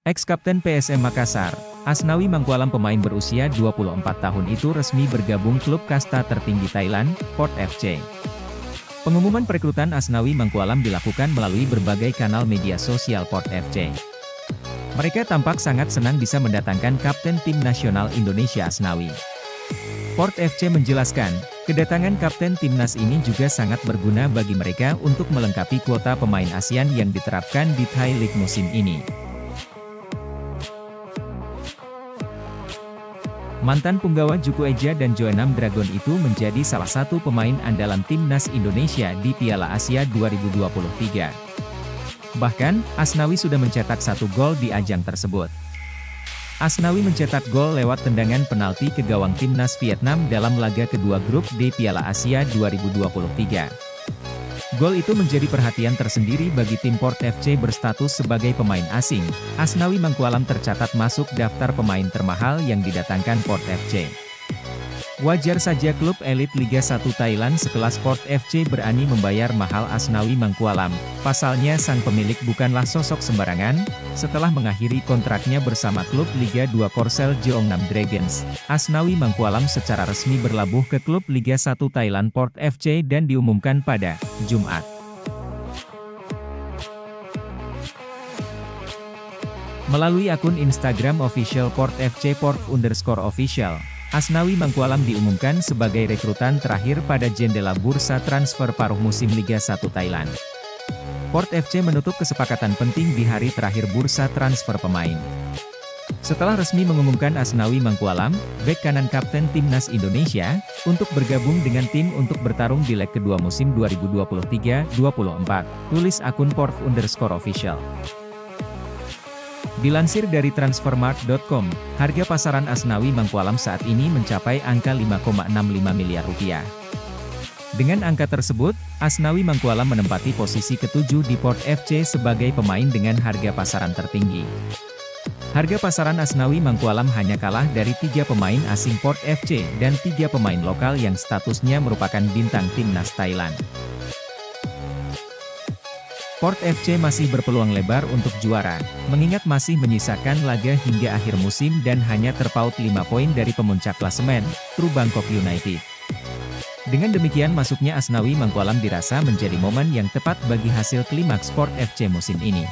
Ex-kapten PSM Makassar, Asnawi Mangkualam pemain berusia 24 tahun itu resmi bergabung klub kasta tertinggi Thailand, Port FC. Pengumuman perekrutan Asnawi Mangkualam dilakukan melalui berbagai kanal media sosial Port FC. Mereka tampak sangat senang bisa mendatangkan kapten tim nasional Indonesia Asnawi. Port FC menjelaskan, kedatangan kapten timnas ini juga sangat berguna bagi mereka untuk melengkapi kuota pemain ASEAN yang diterapkan di Thai League musim ini. Mantan punggawa Juku Eja dan Jeonnam Dragon itu menjadi salah satu pemain andalan timnas Indonesia di Piala Asia 2023. Bahkan, Asnawi sudah mencetak 1 gol di ajang tersebut. Asnawi mencetak gol lewat tendangan penalti ke gawang timnas Vietnam dalam laga kedua grup D Piala Asia 2023. Gol itu menjadi perhatian tersendiri bagi tim Port FC berstatus sebagai pemain asing. Asnawi Mangkualam tercatat masuk daftar pemain termahal yang didatangkan Port FC. Wajar saja klub elit Liga 1 Thailand sekelas Port FC berani membayar mahal Asnawi Mangkualam. Pasalnya sang pemilik bukanlah sosok sembarangan. Setelah mengakhiri kontraknya bersama klub Liga 2 Korsel Jeonnam Dragons, Asnawi Mangkualam secara resmi berlabuh ke klub Liga 1 Thailand Port FC dan diumumkan pada Jumat. Melalui akun Instagram official Port FC Port_official, Asnawi Mangkualam diumumkan sebagai rekrutan terakhir pada jendela bursa transfer paruh musim Liga 1 Thailand. Port FC menutup kesepakatan penting di hari terakhir bursa transfer pemain. Setelah resmi mengumumkan Asnawi Mangkualam, bek kanan kapten timnas Indonesia, untuk bergabung dengan tim untuk bertarung di leg kedua musim 2023-24, tulis akun Port_official. Dilansir dari transfermarkt.com, harga pasaran Asnawi Mangkualam saat ini mencapai angka 5,65 miliar rupiah. Dengan angka tersebut, Asnawi Mangkualam menempati posisi ke-7 di Port FC sebagai pemain dengan harga pasaran tertinggi. Harga pasaran Asnawi Mangkualam hanya kalah dari 3 pemain asing Port FC dan 3 pemain lokal yang statusnya merupakan bintang timnas Thailand. Port FC masih berpeluang lebar untuk juara, mengingat masih menyisakan laga hingga akhir musim dan hanya terpaut 5 poin dari pemuncak klasemen, True Bangkok United. Dengan demikian masuknya Asnawi Mangkualam dirasa menjadi momen yang tepat bagi hasil klimaks Port FC musim ini.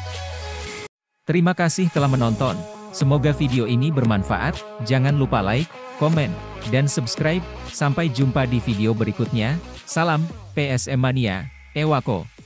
Terima kasih telah menonton, semoga video ini bermanfaat, jangan lupa like, komen, dan subscribe, sampai jumpa di video berikutnya, salam, PSM Mania, Ewako.